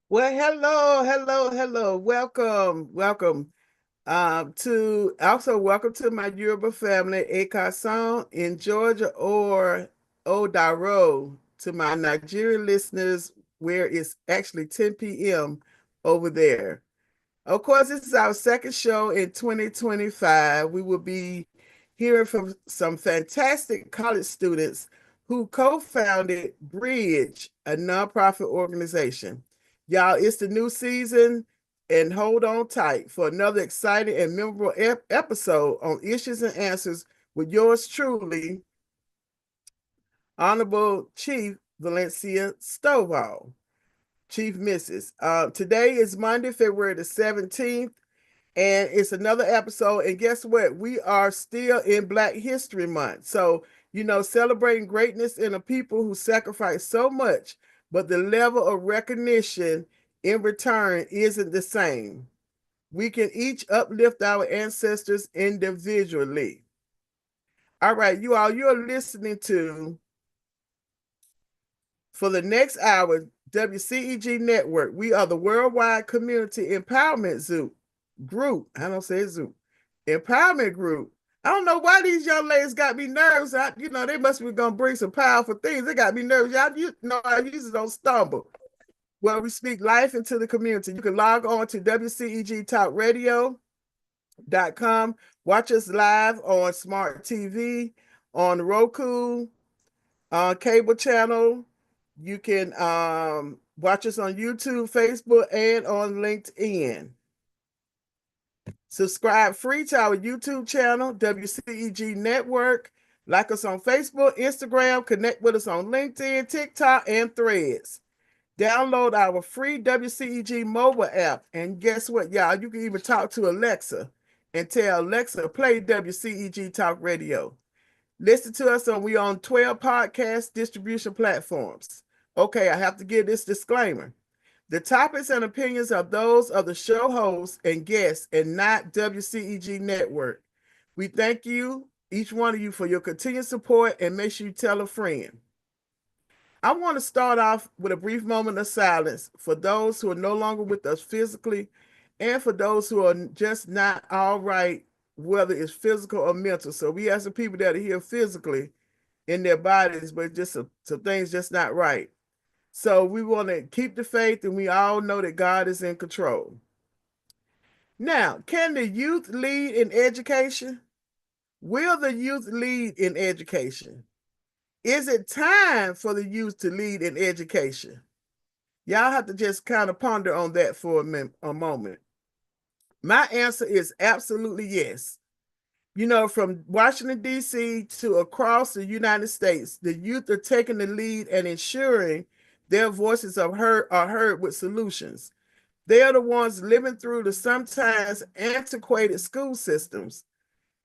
Well, hello. Welcome. To also welcome to my Yoruba family, Ekason in Georgia or Odaro to my Nigerian listeners, where it's actually 10 p.m. over there. Of course, this is our second show in 2025. We will be hearing from some fantastic college students who co-founded Bridge, a nonprofit organization. Y'all, it's the new season, and hold on tight for another exciting and memorable episode on Issues and Answers with yours truly, Honorable Chief Valencia Stovall, Chief Mrs. Today is Monday, February the 17th, and it's another episode. And guess what? We are still in Black History Month. So, celebrating greatness in a people who sacrifice so much, but the level of recognition in return isn't the same. We can each uplift our ancestors individually. All right, you all, you're listening to, for the next hour, WCEG Network. We are the Worldwide Community Empowerment Group. I don't say Zoo. Empowerment Group. I don't know why these young ladies got me nervous. They must be gonna bring some powerful things. They got me nervous. I usually don't stumble. Well, we speak life into the community. You can log on to WCEGTalkRadio.com. Watch us live on smart TV, on Roku, on cable channel. You can watch us on YouTube, Facebook, and on LinkedIn. Subscribe free to our YouTube channel, WCEG Network. Like us on Facebook, Instagram, connect with us on LinkedIn, TikTok, and Threads. Download our free WCEG mobile app. And guess what, y'all? You can even talk to Alexa and tell Alexa, play WCEG Talk Radio. Listen to us we on 12 podcast distribution platforms. Okay, I have to give this disclaimer. The topics and opinions are those of the show hosts and guests and not WCEG Network. We thank you, each one of you, for your continued support, and make sure you tell a friend. I want to start off with a brief moment of silence for those who are no longer with us physically and for those who are just not all right, whether it's physical or mental. So we have some people that are here physically in their bodies, but just some things just not right. So we want to keep the faith, and we all know that God is in control. Now, can the youth lead in education? Will the youth lead in education? Is it time for the youth to lead in education? Y'all have to just kind of ponder on that for a moment. My answer is absolutely yes. From Washington, D.C. to across the United States, the youth are taking the lead and ensuring their voices are heard with solutions. They are the ones living through the sometimes antiquated school systems,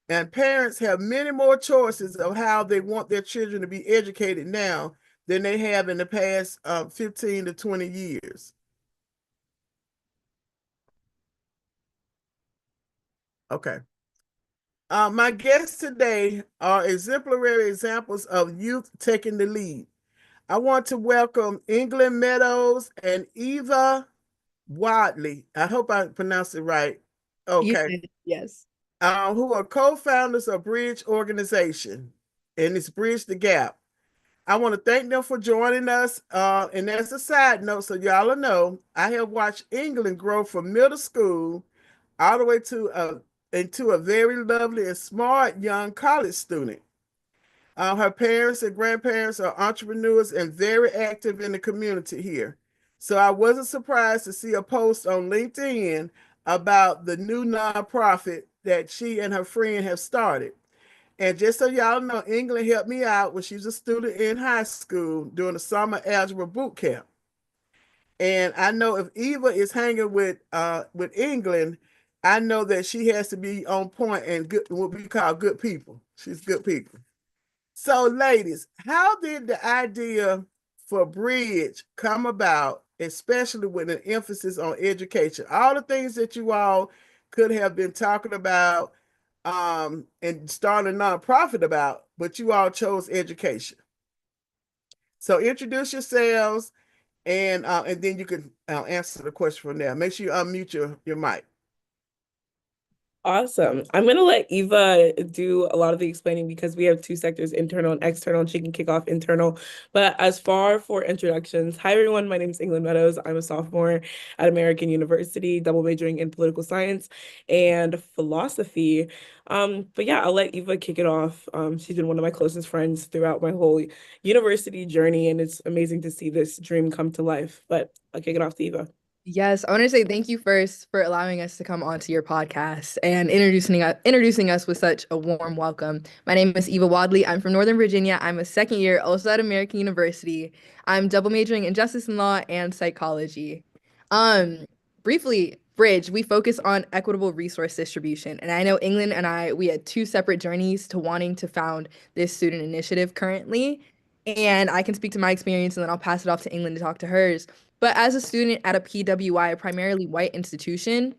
and parents have many more choices of how they want their children to be educated now than they have in the past 15 to 20 years. Okay. My guests today are exemplary examples of youth taking the lead. I want to welcome England Meadows and Eva Wadley. I hope I pronounced it right. You Okay. did, yes. Who are co-founders of Bridge Organization, and it's Bridge the Gap. I want to thank them for joining us. And as a side note, so y'all know, I have watched England grow from middle school all the way to into a very lovely and smart young college student. Her parents and grandparents are entrepreneurs and very active in the community here. So I wasn't surprised to see a post on LinkedIn about the new nonprofit that she and her friend have started. And just so y'all know, England helped me out when she was a student in high school during the summer algebra boot camp. And I know if Eva is hanging with England, I know that she has to be on point and good, what we call good people. She's good people. So, ladies, how did the idea for Bridge come about, especially with an emphasis on education? All the things that you all could have been talking about and starting a nonprofit about, but you all chose education. So, introduce yourselves and then you can answer the question from there. Make sure you unmute your mic. Awesome. I'm going to let Eva do a lot of the explaining because we have two sectors, internal and external, and she can kick off internal. But as far for introductions, hi everyone, my name is England Meadows. I'm a sophomore at American University, double majoring in political science and philosophy. But yeah, I'll let Eva kick it off. She's been one of my closest friends throughout my whole university journey, and it's amazing to see this dream come to life. But I'll kick it off to Eva. Yes, I want to say thank you first for allowing us to come onto your podcast and introducing us with such a warm welcome. My name is Eva Wadley. I'm from Northern Virginia. I'm a second year, also at American University. I'm double majoring in justice and law and psychology. Um, Briefly, Bridge, we focus on equitable resource distribution. And I know England and we had two separate journeys to wanting to found this student initiative currently. And I can speak to my experience and then I'll pass it off to England to talk to hers. But as a student at a PWI, a primarily white institution,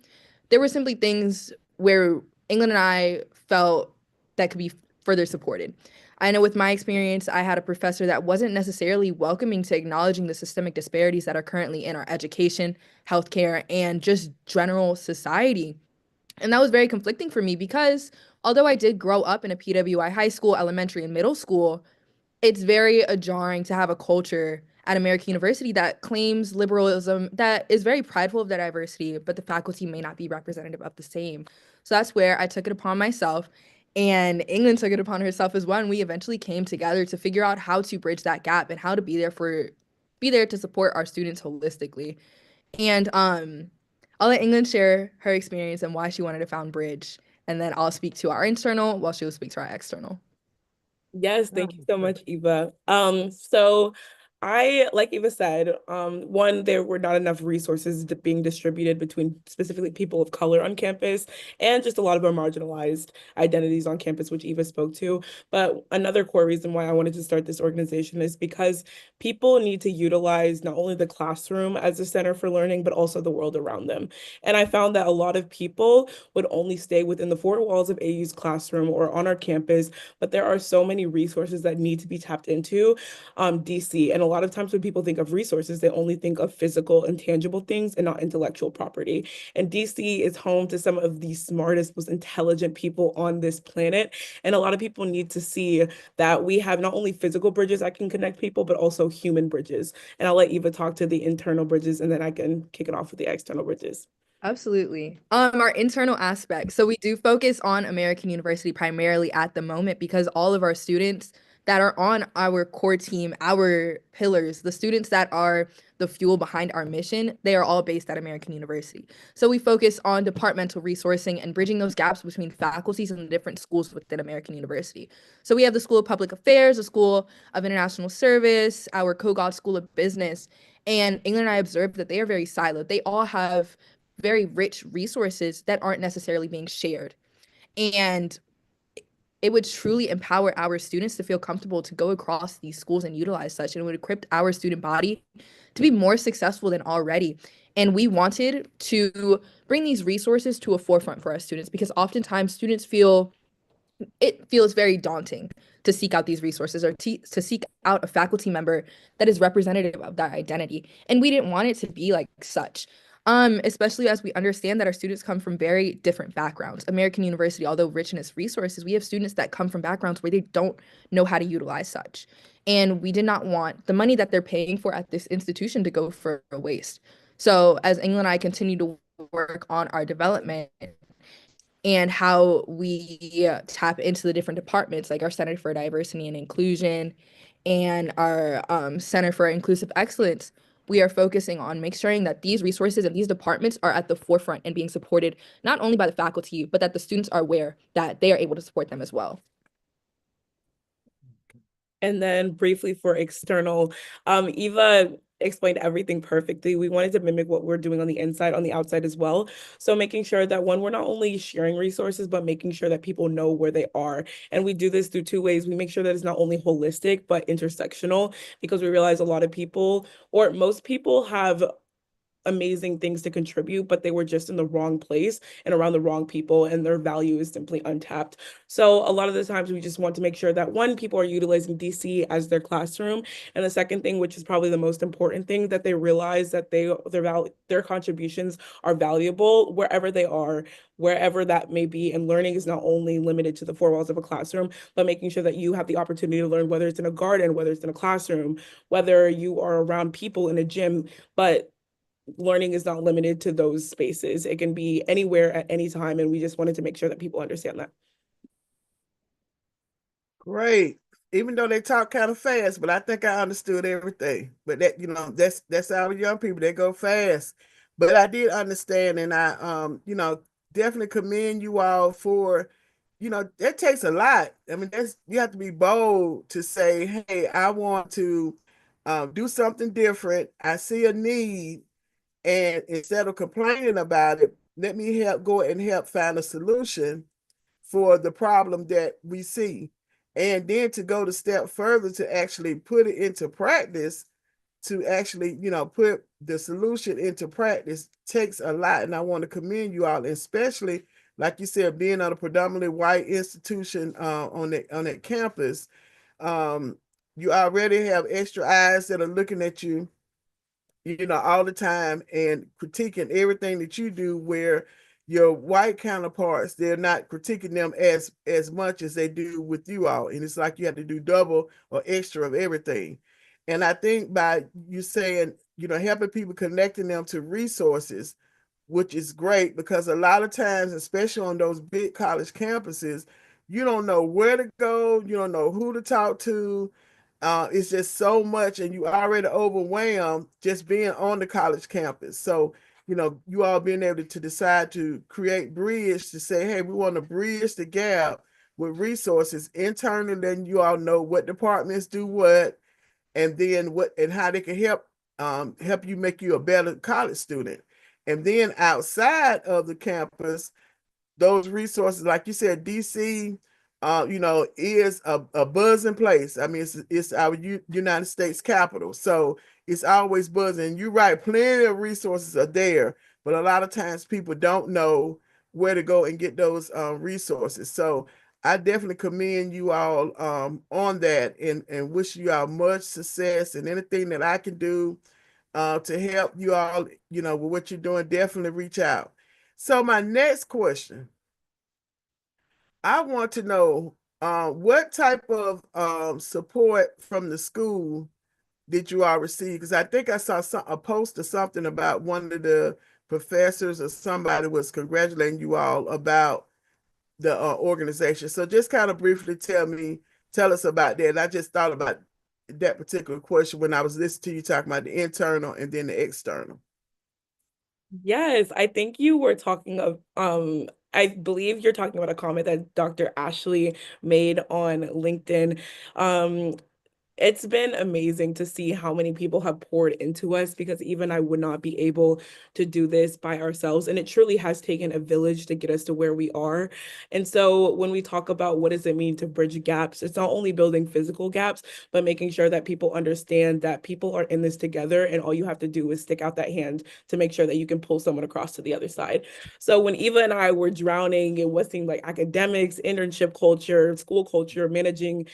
there were simply things where England and I felt that could be further supported. I know with my experience, I had a professor that wasn't necessarily welcoming to acknowledging the systemic disparities that are currently in our education, healthcare, and just general society. And that was very conflicting for me because although I did grow up in a PWI high school, elementary, and middle school, it's very jarring to have a culture at American University that claims liberalism, that is very prideful of their diversity, but the faculty may not be representative of the same. So that's where I took it upon myself, and England took it upon herself as well. And we eventually came together to figure out how to bridge that gap and how to be there to support our students holistically. And I'll let England share her experience and why she wanted to found Bridge, and then I'll speak to our internal while she will speak to our external. Yes, thank you so much, Eva. So I, like Eva said, one, there were not enough resources being distributed between specifically people of color on campus and just a lot of our marginalized identities on campus, which Eva spoke to. But another core reason why I wanted to start this organization is because people need to utilize not only the classroom as a center for learning, but also the world around them. And I found that a lot of people would only stay within the four walls of AU's classroom or on our campus, but there are so many resources that need to be tapped into DC. And a lot of times when people think of resources, they only think of physical and tangible things and not intellectual property. And DC is home to some of the smartest, most intelligent people on this planet. And a lot of people need to see that we have not only physical bridges that can connect people, but also human bridges. And I'll let Eva talk to the internal bridges and then I can kick it off with the external bridges. Absolutely. Our internal aspect. So we do focus on American University primarily at the moment because all of our students that are on our core team, our pillars, the students that are the fuel behind our mission, they are all based at American University. So we focus on departmental resourcing and bridging those gaps between faculties and the different schools within American University. So we have the School of Public Affairs, the School of International Service, our Kogod School of Business, and England and I observed that they are very siloed. They all have very rich resources that aren't necessarily being shared. And it would truly empower our students to feel comfortable to go across these schools and utilize such, and it would equip our student body to be more successful than already. And we wanted to bring these resources to a forefront for our students because oftentimes students feel it feels very daunting to seek out these resources or to seek out a faculty member that is representative of that identity. And we didn't want it to be like such. Especially as we understand that our students come from very different backgrounds. American University, although rich in its resources, we have students that come from backgrounds where they don't know how to utilize such. And we did not want the money that they're paying for at this institution to go for a waste. So as England and I continue to work on our development, and how we tap into the different departments, like our Center for Diversity and Inclusion and our Center for Inclusive Excellence. We are focusing on making sure that these resources and these departments are at the forefront and being supported not only by the faculty, but that the students are aware that they are able to support them as well. And then briefly for external, Eva explained everything perfectly. We wanted to mimic what we're doing on the inside, on the outside as well. So making sure that one, we're not only sharing resources, but making sure that people know where they are. And we do this through two ways. We make sure that it's not only holistic, but intersectional, because we realize a lot of people, or most people have amazing things to contribute, but they were just in the wrong place and around the wrong people, and their value is simply untapped. So a lot of the times we just want to make sure that, one, people are utilizing DC as their classroom, and the second thing, which is probably the most important thing, that they realize that their contributions are valuable wherever they are, wherever that may be. And learning is not only limited to the four walls of a classroom, but making sure that you have the opportunity to learn, whether it's in a garden, whether it's in a classroom, whether you are around people in a gym. But learning is not limited to those spaces. It can be anywhere at any time. And we just wanted to make sure that people understand that. Great. Even though they talk kind of fast, but I think I understood everything. But that, you know, that's our young people. They go fast. But I did understand, and I you know, definitely commend you all for, you know, that takes a lot. I mean, that's, you have to be bold to say, hey, I want to do something different. I see a need, and instead of complaining about it, let me go and help find a solution for the problem that we see. And then to go the step further to actually put it into practice, to actually, you know, put the solution into practice takes a lot. And I want to commend you all, especially, like you said, being on a predominantly white institution on that campus. You already have extra eyes that are looking at you, you know, all the time and critiquing everything that you do, where your white counterparts, they're not critiquing them as much as they do with you all. And it's like you have to do double or extra of everything. And I think by you saying, you know, helping people, connecting them to resources, which is great, because a lot of times, especially on those big college campuses, you don't know where to go, you don't know who to talk to. It's just so much, and you already overwhelmed just being on the college campus. So, you know, you all being able to decide to create bridge to say, hey, we want to bridge the gap with resources internally, then you all know what departments do what, and then what and how they can help you make you a better college student. And then outside of the campus, those resources, like you said, DC, you know, is a buzzing place. I mean, it's our United States capital, so it's always buzzing. You're right, plenty of resources are there, but a lot of times people don't know where to go and get those resources. So I definitely commend you all on that, and wish you all much success, and anything that I can do to help you all, you know, with what you're doing, definitely reach out. So my next question, I want to know what type of support from the school did you all receive? Because I think I saw a post or something about one of the professors or somebody was congratulating you all about the organization. So just kind of briefly tell us about that. I just thought about that particular question when I was listening to you talking about the internal and then the external. Yes, I think you were talking of, I believe you're talking about a comment that Dr. Ashley made on LinkedIn. It's been amazing to see how many people have poured into us, because even I would not be able to do this by ourselves. And it truly has taken a village to get us to where we are. And so when we talk about what does it mean to bridge gaps, it's not only building physical gaps, but making sure that people understand that people are in this together, and all you have to do is stick out that hand to make sure that you can pull someone across to the other side. So when Eva and I were drowning in what seemed like academics, internship culture, school culture, managing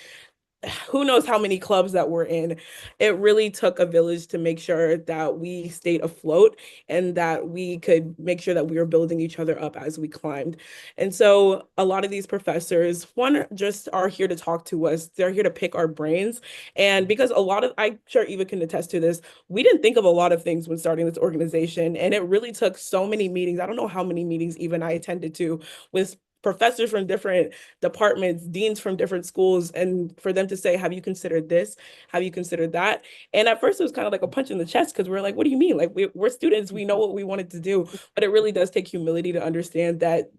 who knows how many clubs that we're in, it really took a village to make sure that we stayed afloat, and that we could make sure that we were building each other up as we climbed. And so a lot of these professors, one, just are here to talk to us. They're here to pick our brains. And because a lot of, I'm sure Eva can attest to this, we didn't think of a lot of things when starting this organization. And it really took so many meetings. I don't know how many meetings even I attended to with professors from different departments, deans from different schools, and for them to say, have you considered this? Have you considered that? And at first it was kind of like a punch in the chest, because we're like, what do you mean? Like, we're students, we know what we wanted to do. But it really does take humility to understand that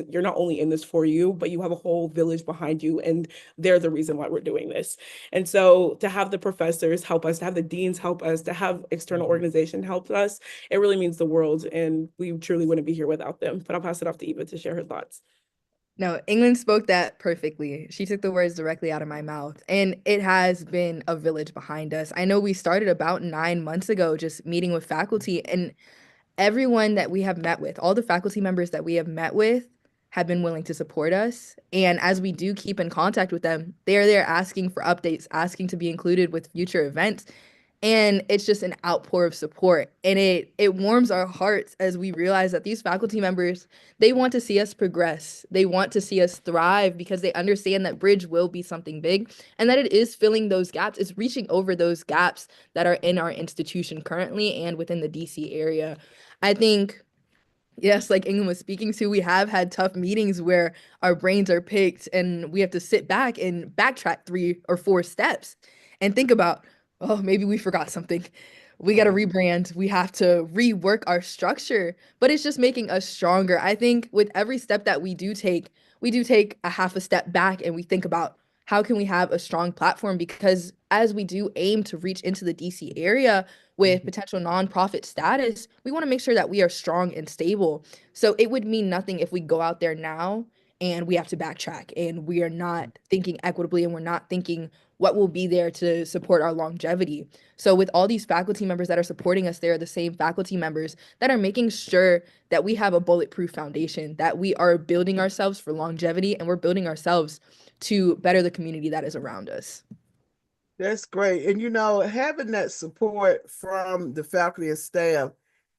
you're not only in this for you, but you have a whole village behind you, and they're the reason why we're doing this. And so to have the professors help us, to have the deans help us, to have external organization help us, it really means the world. And we truly wouldn't be here without them. But I'll pass it off to Eva to share her thoughts. No, England spoke that perfectly. She took the words directly out of my mouth. And it has been a village behind us. I know we started about 9 months ago, just meeting with faculty. And everyone that we have met with, all the faculty members that we have met with, have been willing to support us. And as we do keep in contact with them, they're there asking for updates, asking to be included with future events. And it's just an outpour of support. And it warms our hearts as we realize that these faculty members, they want to see us progress. They want to see us thrive because they understand that Bridge will be something big and that it is filling those gaps. It's reaching over those gaps that are in our institution currently and within the DC area. I think, yes, like England was speaking to, we have had tough meetings where our brains are picked and we have to sit back and backtrack 3 or 4 steps and think about, oh, maybe we forgot something. We got to rebrand. We have to rework our structure, but it's just making us stronger. I think with every step that we do take a half a step back and we think about how can we have a strong platform, because as we do aim to reach into the DC area with potential nonprofit status, we want to make sure that we are strong and stable. So it would mean nothing if we go out there now and we have to backtrack and we are not thinking equitably and we're not thinking what will be there to support our longevity. So with all these faculty members that are supporting us, they're the same faculty members that are making sure that we have a bulletproof foundation, that we are building ourselves for longevity and we're building ourselves to better the community that is around us. That's great. And having that support from the faculty and staff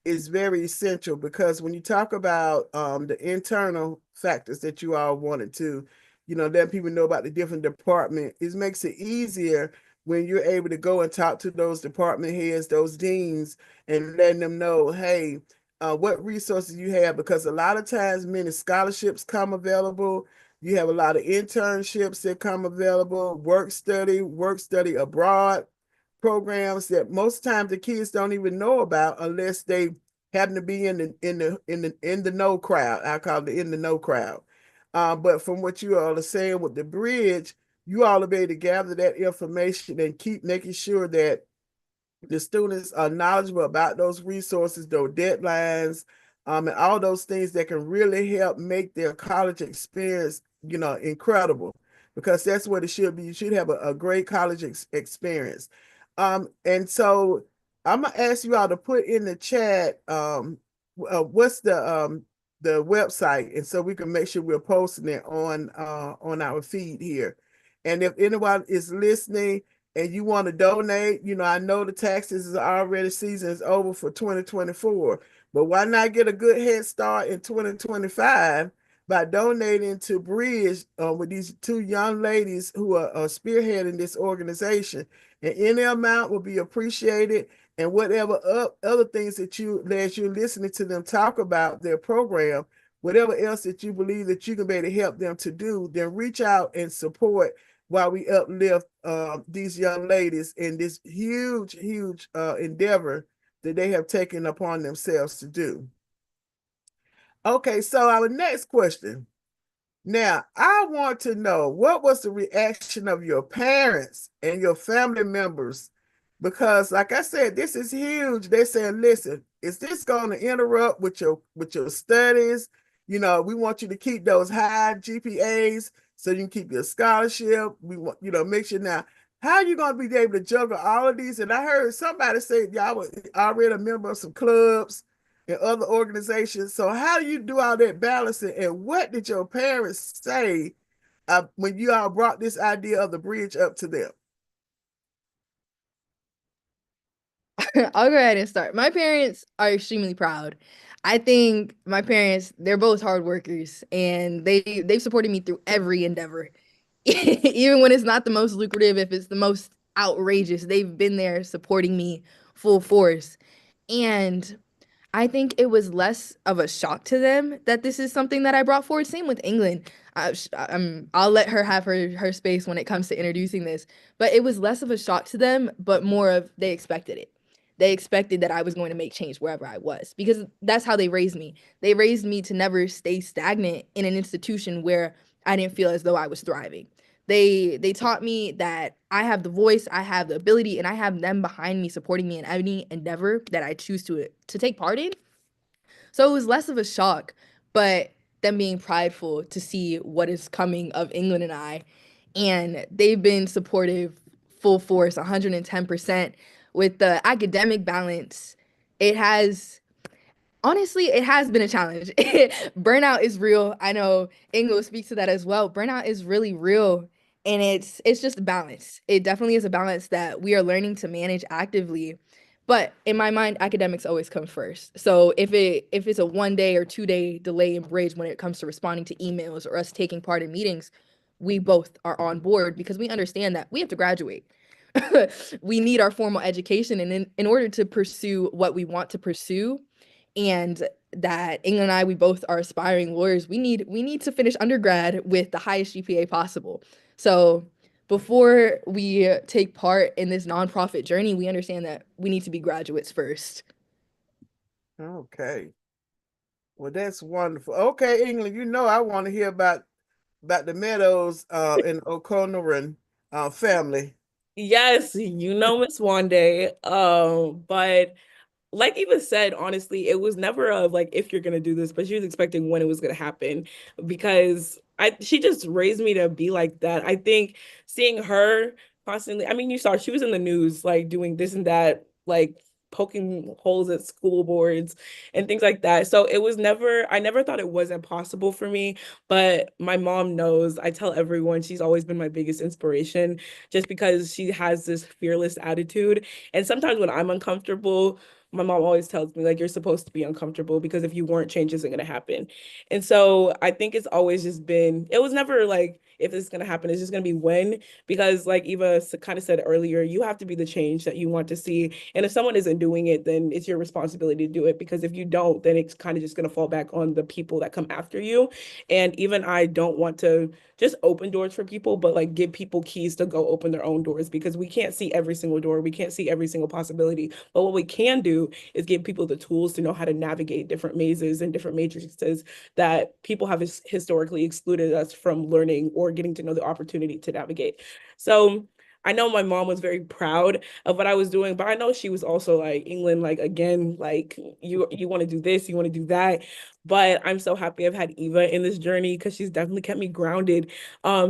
is very essential, because when you talk about the internal factors that you all wanted to, let people know about the different department, it makes it easier when you're able to go and talk to those department heads, those deans, and letting them know, hey, what resources you have, because a lot of times many scholarships come available. You have a lot of internships that come available, work study abroad programs that most times the kids don't even know about unless they happen to be in the know crowd. I call it the in the know crowd. But from what you all are saying with the bridge, you all are able to gather that information and keep making sure that the students are knowledgeable about those resources, those deadlines, and all those things that can really help make their college experience, incredible, because that's what it should be. You should have a great college experience. And so I'm gonna ask you all to put in the chat what's the website, and so we can make sure we're posting it on our feed here. And if anyone is listening and you want to donate, I know the taxes is already, season is over for 2024, but why not get a good head start in 2025 by donating to Bridge with these 2 young ladies who are spearheading this organization? And any amount will be appreciated. And whatever other things that as you're listening to them talk about their program, whatever else that you believe that you can be able to help them to do, then reach out and support while we uplift these young ladies in this huge endeavor that they have taken upon themselves to do. Okay, so our next question. Now, I want to know, what was the reaction of your parents and your family members? Because like I said, this is huge. They're saying, listen, is this going to interrupt with your studies? We want you to keep those high GPAs so you can keep your scholarship. We want, make sure. Now, how are you going to be able to juggle all of these? And I heard somebody say y'all were already a member of some clubs and other organizations. So how do you do all that balancing? And what did your parents say when you all brought this idea of the bridge up to them? I'll go ahead and start. My parents are extremely proud. I think my parents, they're both hard workers and they've supported me through every endeavor. Even when it's not the most lucrative, if it's the most outrageous, they've been there supporting me full force. And I think it was less of a shock to them that this is something that I brought forward. Same with England. I'll let her have her space when it comes to introducing this. But it was less of a shock to them, but more of they expected it. They expected that I was going to make change wherever I was, because that's how they raised me. They raised me to never stay stagnant in an institution where I didn't feel as though I was thriving. They taught me that I have the voice, I have the ability, and I have them behind me supporting me in any endeavor that I choose to take part in. So it was less of a shock, but them being prideful to see what is coming of England and I. And they've been supportive full force, 110%. With the academic balance, it has Honestly, it has been a challenge. Burnout is real. I know Ingo speaks to that as well. Burnout is really real, and it's just a balance. It definitely is a balance that we are learning to manage actively. But in my mind, academics always come first. So if it's a 1 day or 2 day delay in bridge when it comes to responding to emails or us taking part in meetings, we both are on board because we understand that we have to graduate. We need our formal education, and in order to pursue what we want to pursue, and that England and I, we both are aspiring lawyers. We need to finish undergrad with the highest GPA possible. So before we take part in this nonprofit journey, we understand that we need to be graduates first. Okay. Well, that's wonderful. Okay, England, I want to hear about the Meadows and O'Connor family. Yes, Miss Wande. But like Eva said, honestly, it was never of like if you're gonna do this, but she was expecting when it was gonna happen because she just raised me to be like that. I think seeing her constantly, I mean, you saw she was in the news like doing this and that, like poking holes at school boards and things like that. So it was I never thought it wasn't possible for me, but my mom knows. I tell everyone she's always been my biggest inspiration just because she has this fearless attitude. And sometimes when I'm uncomfortable, my mom always tells me like you're supposed to be uncomfortable because if you weren't, change isn't going to happen. And so I think it's always just been, it was never like if this is going to happen, it's just going to be when, because like Eva kind of said earlier, you have to be the change that you want to see. And if someone isn't doing it, then it's your responsibility to do it, because if you don't, then it's kind of just going to fall back on the people that come after you. And even I don't want to just open doors for people, but like give people keys to go open their own doors, because we can't see every single door. We can't see every single possibility. But what we can do is give people the tools to know how to navigate different mazes and different matrices that people have historically excluded us from learning or getting to know the opportunity to navigate. So I know my mom was very proud of what I was doing, but I know she was also like, England, like again, like you want to do this, you want to do that. But I'm so happy I've had Eva in this journey because she's definitely kept me grounded.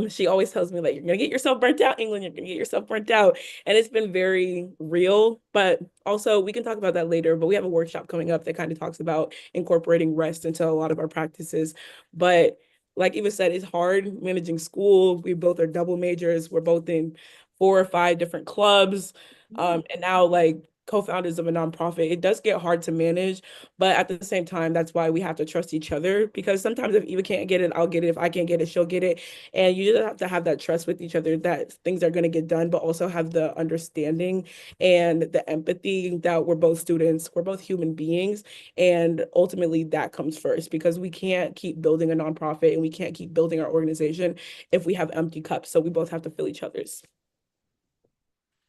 She always tells me like, you're gonna get yourself burnt out, England, you're gonna get yourself burnt out. And it's been very real. But also we can talk about that later, but we have a workshop coming up that kind of talks about incorporating rest into a lot of our practices. But like Eva said, it's hard managing school. We both are double majors. We're both in 4 or 5 different clubs. And now like co-founders of a nonprofit. It does get hard to manage, but at the same time, that's why we have to trust each other, because sometimes if Eva can't get it, I'll get it. If I can't get it, she'll get it. And you just have to have that trust with each other that things are going to get done, but also have the understanding and the empathy that we're both students, we're both human beings. And ultimately that comes first, because we can't keep building a nonprofit and we can't keep building our organization if we have empty cups. So we both have to fill each other's.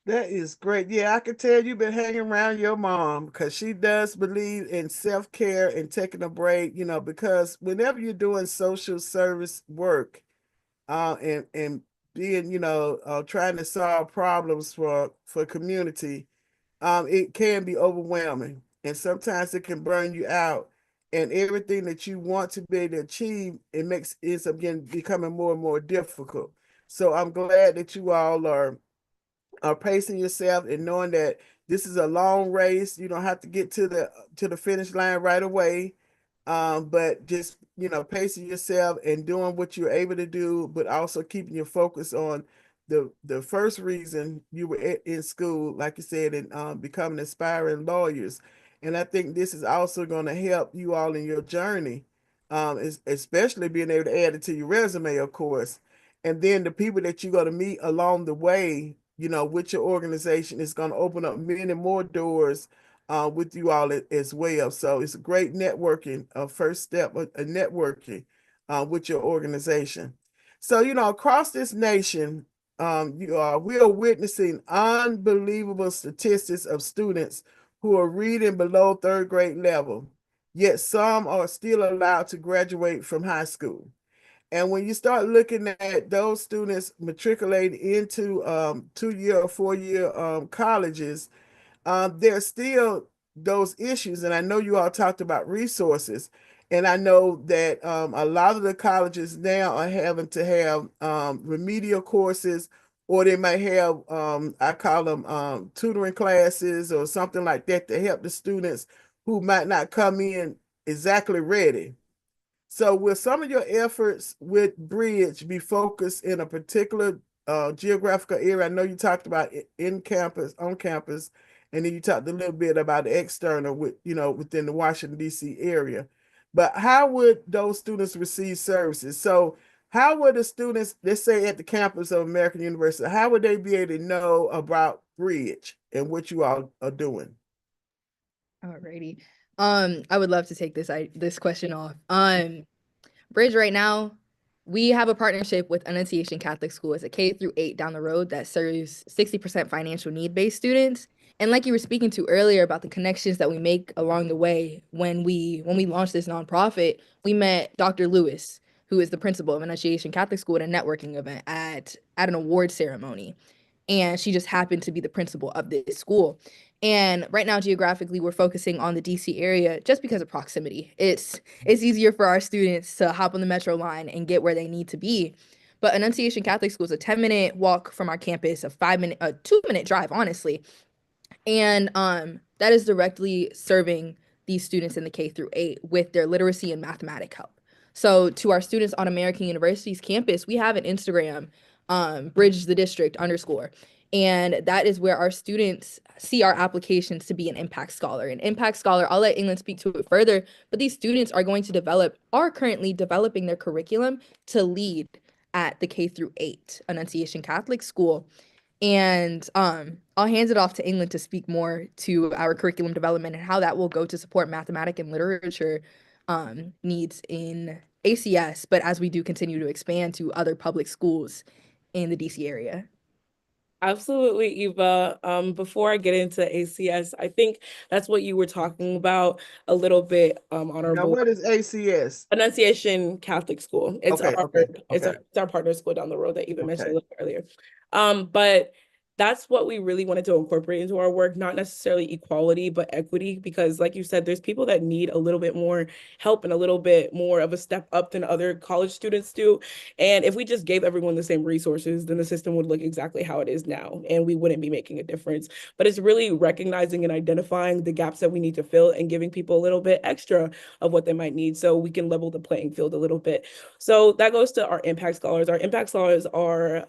That is great. Yeah, I can tell you've been hanging around your mom because she does believe in self-care and taking a break, because whenever you're doing social service work, and being, trying to solve problems for community, it can be overwhelming. And sometimes it can burn you out. And everything that you want to be able to achieve, it's again becoming more and more difficult. So I'm glad that you all are pacing yourself and knowing that this is a long race. You don't have to get to the finish line right away. But just pacing yourself and doing what you're able to do, but also keeping your focus on the first reason you were in school, like you said, and becoming aspiring lawyers. And I think this is also going to help you all in your journey, especially being able to add it to your resume, of course. And then the people that you're going to meet along the way, with your organization, is going to open up many more doors with you all as well. So it's a great networking, first step, a networking with your organization. So, across this nation, we are witnessing unbelievable statistics of students who are reading below third grade level, yet some are still allowed to graduate from high school. And when you start looking at those students matriculating into 2-year or 4-year colleges, there's still those issues. And I know you all talked about resources. And I know that a lot of the colleges now are having to have remedial courses, or they might have, I call them tutoring classes or something like that, to help the students who might not come in exactly ready. So will some of your efforts with Bridge be focused in a particular geographical area? I know you talked about in campus, on campus, and then you talked a little bit about the external with, within the Washington, D.C. area. But how would those students receive services? So how would the students, let's say at the campus of American University, how would they be able to know about Bridge and what you all are doing? Alrighty. I would love to take this question off. Bridge right now, we have a partnership with Annunciation Catholic School. It's a K through 8 down the road that serves 60% financial need-based students. And like you were speaking to earlier about the connections that we make along the way, when we launched this nonprofit, we met Dr. Lewis, who is the principal of Annunciation Catholic School, at a networking event at an award ceremony. And she just happened to be the principal of this school. And right now, geographically, we're focusing on the DC area just because of proximity. It's easier for our students to hop on the metro line and get where they need to be. But Annunciation Catholic School is a 10-minute walk from our campus, a 2-minute drive, honestly. And that is directly serving these students in the K through 8 with their literacy and mathematic help. So to our students on American University's campus, we have an Instagram, Bridge the District _. And that is where our students see our applications to be an impact scholar. An impact scholar, I'll let England speak to it further, but these students are currently developing their curriculum to lead at the K through 8 Annunciation Catholic School. And I'll hand it off to England to speak more to our curriculum development and how that will go to support mathematics and literature needs in ACS, but as we do continue to expand to other public schools in the DC area. Absolutely, Eva. Before I get into ACS, I think that's what you were talking about a little bit, Honorable. Now, what is ACS? Annunciation Catholic School. It's It's our partner school down the road that Eva mentioned a little earlier. But that's what we really wanted to incorporate into our work, not necessarily equality, but equity, because like you said, there's people that need a little bit more help and a little bit more of a step up than other college students do. And if we just gave everyone the same resources, then the system would look exactly how it is now, and we wouldn't be making a difference. But it's really recognizing and identifying the gaps that we need to fill and giving people a little bit extra of what they might need so we can level the playing field a little bit. So that goes to our impact scholars. Our impact scholars are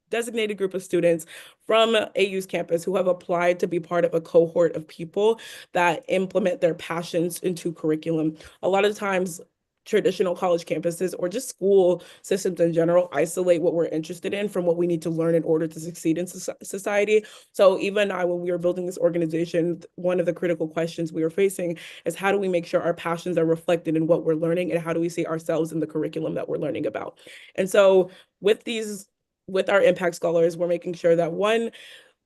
designated group of students from AU's campus who have applied to be part of a cohort of people that implement their passions into curriculum. A lot of times, traditional college campuses or just school systems in general isolate what we're interested in from what we need to learn in order to succeed in society. So even I, when we were building this organization, one of the critical questions we were facing is how do we make sure our passions are reflected in what we're learning, and how do we see ourselves in the curriculum that we're learning about? And so with our impact scholars, we're making sure that one,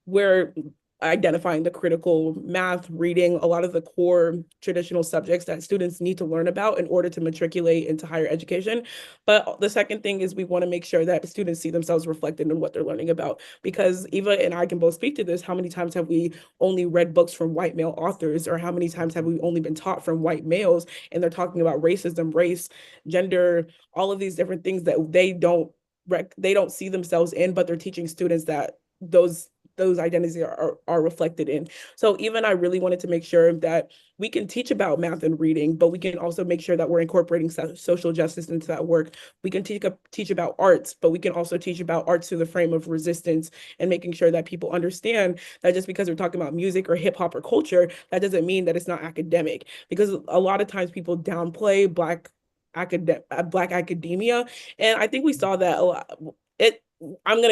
we're identifying the critical math, reading, a lot of the core traditional subjects that students need to learn about in order to matriculate into higher education. But the second thing is we want to make sure that students see themselves reflected in what they're learning about. Because Eva and I can both speak to this. How many times have we only read books from white male authors, or how many times have we only been taught from white males, and they're talking about racism, race, gender, all of these different things that they don't see themselves in, but they're teaching students that those identities are reflected in. So even I really wanted to make sure that we can teach about math and reading, but we can also make sure that we're incorporating social justice into that work. We can teach about arts, but we can also teach about arts through the frame of resistance, and making sure that people understand that just because we're talking about music or hip hop or culture, that doesn't mean that it's not academic. Because a lot of times people downplay Black academia, and I think we saw that a lot. I'm not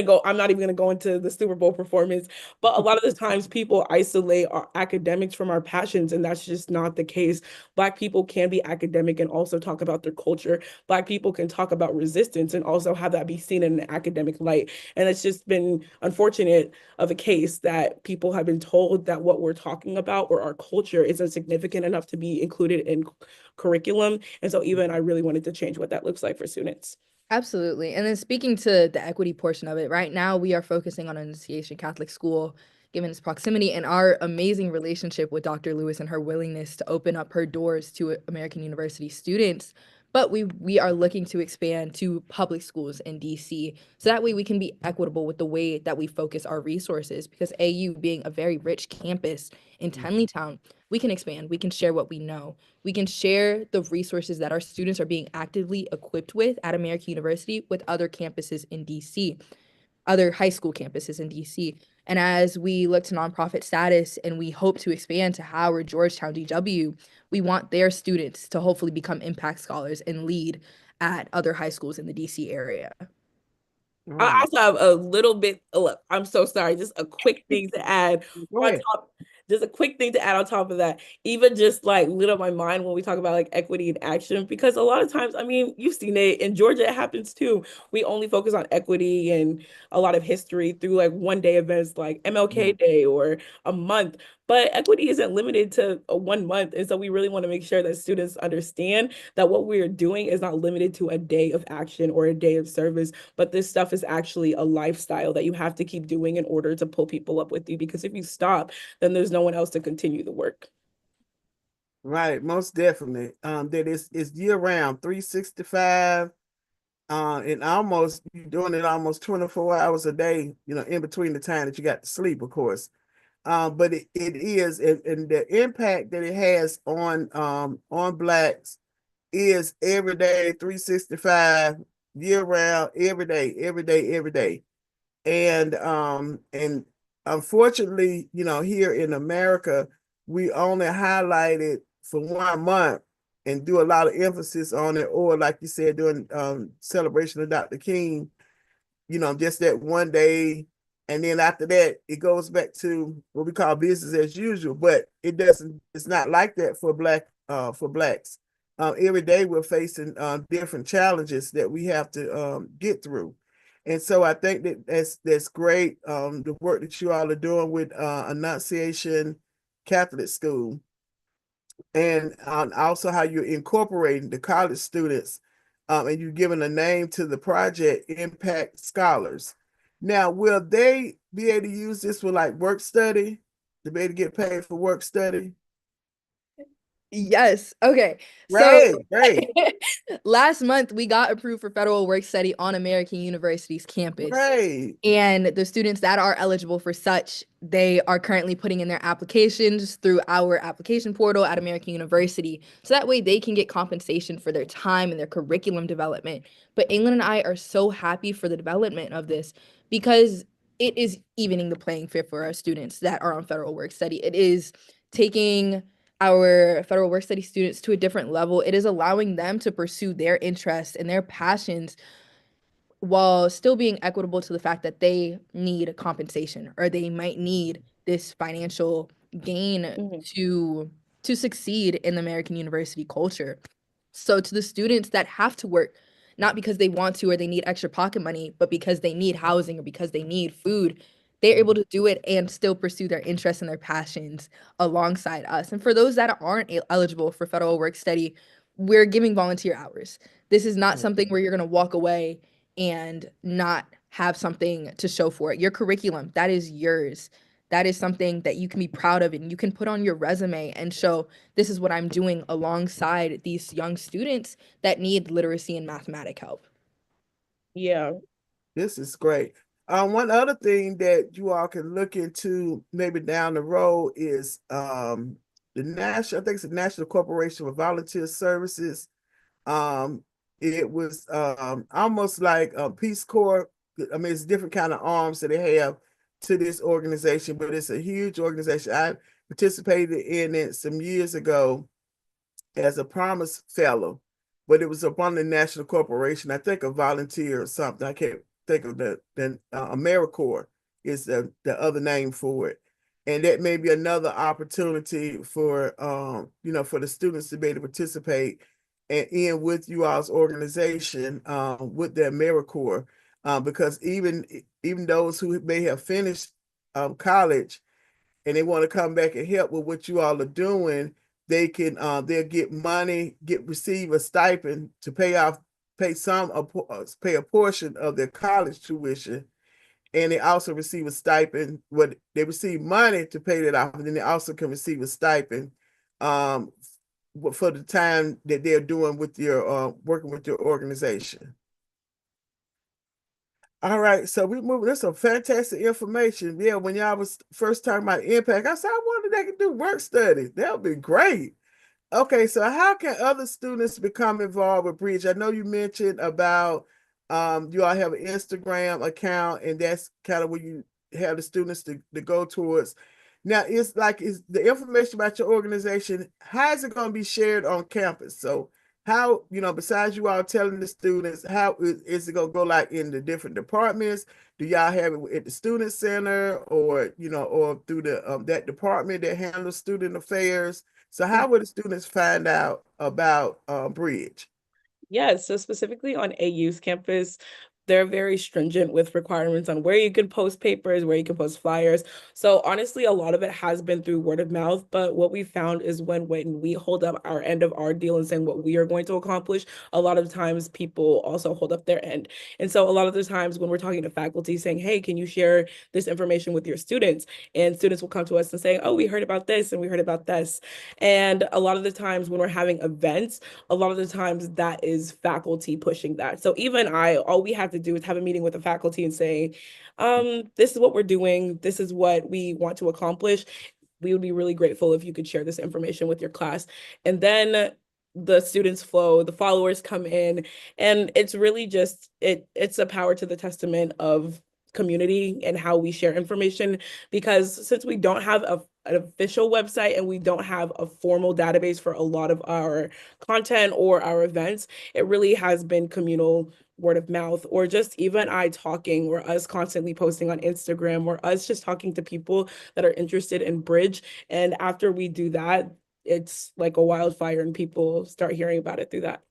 even gonna go into the Super Bowl performance, but a lot of the times people isolate our academics from our passions, and that's just not the case. Black people can be academic and also talk about their culture. Black people can talk about resistance and also have that be seen in an academic light. And it's just been unfortunate of a case that people have been told that what we're talking about or our culture isn't significant enough to be included in curriculum. And so even I really wanted to change what that looks like for students. Absolutely. And then speaking to the equity portion of it, right now we are focusing on Annunciation Catholic School, given its proximity and our amazing relationship with Dr. Lewis and her willingness to open up her doors to American University students. but we are looking to expand to public schools in DC. So that way we can be equitable with the way that we focus our resources, because AU being a very rich campus in Tenleytown, we can expand, we can share what we know. We can share the resources that our students are being actively equipped with at American University with other campuses in DC, other high school campuses in DC. And as we look to nonprofit status and we hope to expand to Howard, Georgetown, DW, we want their students to hopefully become impact scholars and lead at other high schools in the DC area. I also have a little bit, look, I'm so sorry, just a quick thing to add on top. Just a quick thing to add on top of that, even just like lit up my mind when we talk about like equity in action, because a lot of times, I mean, you've seen it in Georgia, it happens too. We only focus on equity and a lot of history through like one day events like MLK Day or a month, but equity isn't limited to a 1 month. And so we really want to make sure that students understand that what we're doing is not limited to a day of action or a day of service, but this stuff is actually a lifestyle that you have to keep doing in order to pull people up with you. Because if you stop, then there's no one else to continue the work. Right, most definitely. That it's year round, 365, and almost you're doing it almost 24 hours a day, in between the time that you got to sleep, of course. But it is, and the impact that it has on Blacks is every day, 365, year round, every day, every day, every day. And unfortunately, here in America, we only highlight it for 1 month and do a lot of emphasis on it, or like you said, during celebration of Dr. King, just that one day. And then after that, it goes back to what we call business as usual. But it's not like that for Blacks. Every day we're facing different challenges that we have to get through. And so I think that's great. The work that you all are doing with Annunciation Catholic School, and also how you're incorporating the college students, and you're giving a name to the project, Impact Scholars. Now, will they be able to use this for like work study, to be able to get paid for work study? Yes. Okay. So Great. last month we got approved for federal work study on American University's campus. Great. And the students that are eligible for such, they are currently putting in their applications through our application portal at American University. So that way they can get compensation for their time and their curriculum development. But England and I are so happy for the development of this, because it is evening the playing field for our students that are on federal work study. It is taking our federal work study students to a different level. It is allowing them to pursue their interests and their passions while still being equitable to the fact that they need compensation, or they might need this financial gain to succeed in the American University culture. So to the students that have to work, not because they want to or they need extra pocket money, but because they need housing or because they need food, they're able to do it and still pursue their interests and their passions alongside us. And for those that aren't eligible for federal work study, we're giving volunteer hours. This is not something where you're going to walk away and not have something to show for it. Your curriculum, that is yours. That is something that you can be proud of and you can put on your resume and show, this is what I'm doing alongside these young students that need literacy and mathematic help. Yeah. This is great. One other thing that you all can look into maybe down the road is I think it's the National Corporation for Volunteer Services. It was almost like a Peace Corps. I mean, it's different kind of arms that they have to this organization, but it's a huge organization. I participated in it some years ago as a Promise Fellow, but it was upon the National Corporation, I think a volunteer or something. I can't think of the AmeriCorps is the other name for it. And that may be another opportunity for for the students to be able to participate in with you all's organization, with the AmeriCorps, because even those who may have finished college and they want to come back and help with what you all are doing, they can they'll get money, receive a stipend to pay a portion of their college tuition, and they also receive a stipend. They receive money to pay that off, and then they also can receive a stipend for the time that they're doing with your working with your organization. All right, so we move. There's some fantastic information. Yeah, when y'all was first talking about impact, I said I wonder if they could do work study. That would be great. Okay, so how can other students become involved with Bridge? I know you mentioned about you all have an Instagram account, and that's kind of where you have the students to go towards. Now, it's like, is the information about your organization, how is it going to be shared on campus? So how, besides you all telling the students, how is it going to go like in the different departments? Do y'all have it at the student center, or, or through the that department that handles student affairs? So how would the students find out about Bridge? Yeah, so specifically on AU's campus, they're very stringent with requirements on where you can post papers, where you can post flyers. So honestly, a lot of it has been through word of mouth. But what we found is when we hold up our end of our deal and saying what we are going to accomplish, a lot of times people also hold up their end. And so a lot of the times when we're talking to faculty saying, hey, can you share this information with your students? And students will come to us and say, oh, we heard about this and we heard about this. And a lot of the times when we're having events, a lot of the times that is faculty pushing that. So even all we have to do is have a meeting with the faculty and say, this is what we're doing. This is what we want to accomplish. We would be really grateful if you could share this information with your class. And then the students flow, the followers come in, and it's really just, it's a power to the testament of community and how we share information, because since we don't have an official website and we don't have a formal database for a lot of our content or our events, it really has been communal word of mouth, or just even talking, or us constantly posting on Instagram, or us just talking to people that are interested in Bridge. And after we do that, it's like a wildfire and people start hearing about it through that.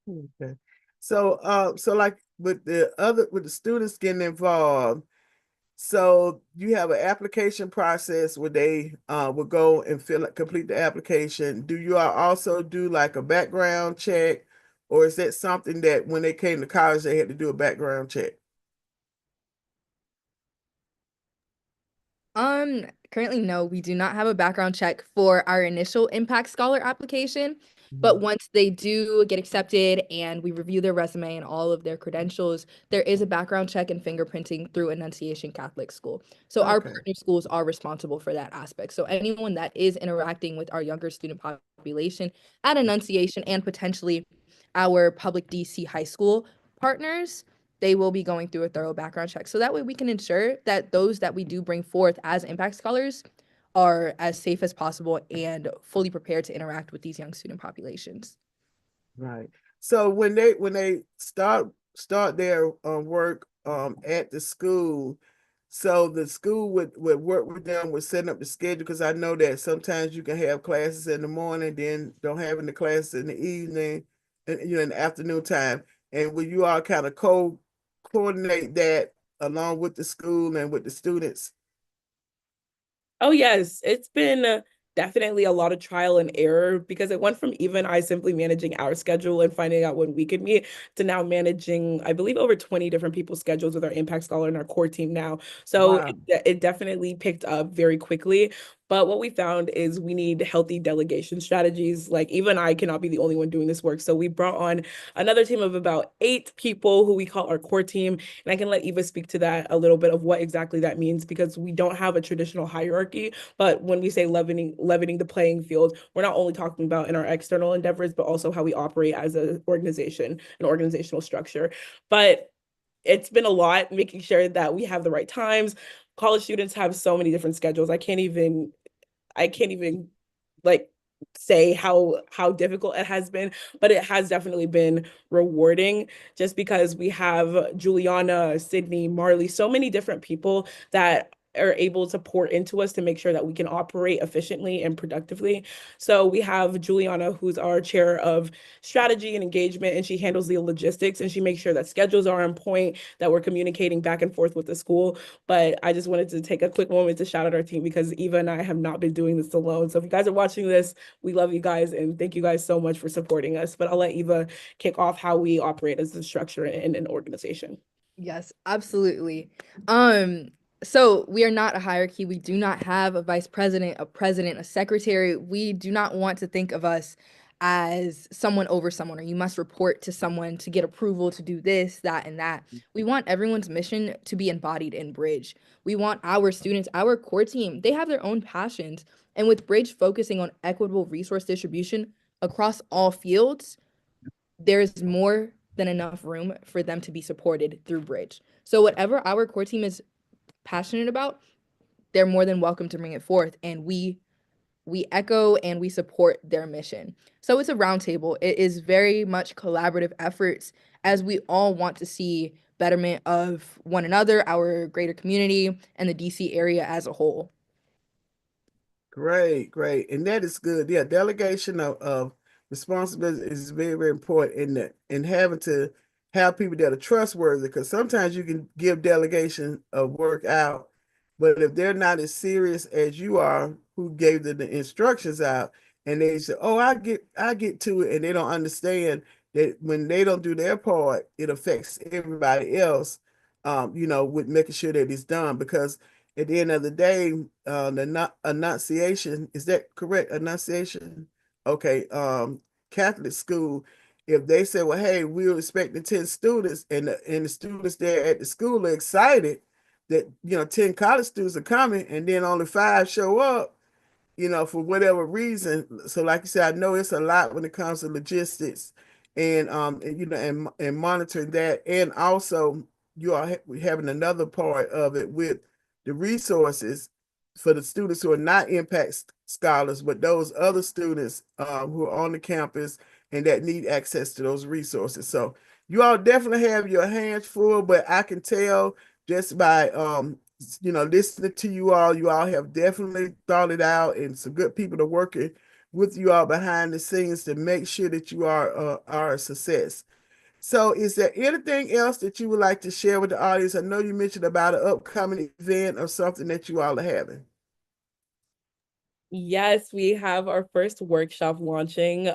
Okay. So like with the students getting involved, so you have an application process where they will go and complete the application. Do you all also do like a background check, or is that something that when they came to college they had to do a background check? Currently, no, we do not have a background check for our initial Impact Scholar application. But once they do get accepted and we review their resume and all of their credentials, there is a background check and fingerprinting through Annunciation Catholic School. So our partner schools are responsible for that aspect. So anyone that is interacting with our younger student population at Annunciation and potentially our public DC high school partners, they will be going through a thorough background check. So that way we can ensure that those that we do bring forth as impact scholars are as safe as possible and fully prepared to interact with these young student populations. Right. So when they start their work at the school, so the school would work with them with setting up the schedule, because I know that sometimes you can have classes in the morning, then don't have any classes in the evening, and in the afternoon time. And will you all kind of coordinate that along with the school and with the students? Oh, yes. It's been definitely a lot of trial and error, because it went from even simply managing our schedule and finding out when we could meet to now managing, I believe, over 20 different people's schedules with our Impact Scholar and our core team now. So Wow. it definitely picked up very quickly. But what we found is we need healthy delegation strategies. Like, even I cannot be the only one doing this work. So we brought on another team of about 8 people who we call our core team. And I can let Eva speak to that a little bit of what exactly that means, because we don't have a traditional hierarchy. But when we say leavening the playing field, we're not only talking about in our external endeavors, but also how we operate as an organization, an organizational structure. But it's been a lot making sure that we have the right times. College students have so many different schedules. I can't even like say how difficult it has been, but it has definitely been rewarding, just because we have Juliana, Sydney, Marley, so many different people that are able to pour into us to make sure that we can operate efficiently and productively. So we have Juliana, who's our chair of strategy and engagement, and she handles the logistics and she makes sure that schedules are on point, that we're communicating back and forth with the school. But I just wanted to take a quick moment to shout out our team, because Eva and I have not been doing this alone. So if you guys are watching this, we love you guys and thank you guys so much for supporting us. But I'll let Eva kick off how we operate as a structure in an organization. Yes, absolutely. So we are not a hierarchy. We do not have a vice president, a president, a secretary. We do not want to think of us as someone over someone, or you must report to someone to get approval to do this, that, and that. We want everyone's mission to be embodied in Bridge. We want our students, our core team, they have their own passions. And with Bridge focusing on equitable resource distribution across all fields, there's more than enough room for them to be supported through Bridge. So whatever our core team is passionate about, they're more than welcome to bring it forth, and we echo and we support their mission. So it's a roundtable. It is very much collaborative efforts as we all want to see betterment of one another, our greater community, and the DC area as a whole. Great, great. And that is good. Yeah, delegation of responsibility is very, very important in that, and having to have people that are trustworthy, because sometimes you can give delegation of work out, but if they're not as serious as you are, who gave the instructions out, and they say, oh, I get to it, and they don't understand that when they don't do their part, it affects everybody else, with making sure that it's done. Because at the end of the day, the enunciation, is that correct? Enunciation? Okay. Catholic school, if they say, well, hey, we're expecting 10 students, and the students there at the school are excited that 10 college students are coming, and then only 5 show up, for whatever reason. So like you said, I know it's a lot when it comes to logistics and monitoring that. And also you are having another part of it with the resources for the students who are not impact scholars, but those other students who are on the campus and that need access to those resources. So you all definitely have your hands full, but I can tell just by listening to you all have definitely thought it out, and some good people are working with you all behind the scenes to make sure that you are a success. So is there anything else that you would like to share with the audience? I know you mentioned about an upcoming event or something that you all are having. Yes, we have our first workshop launching.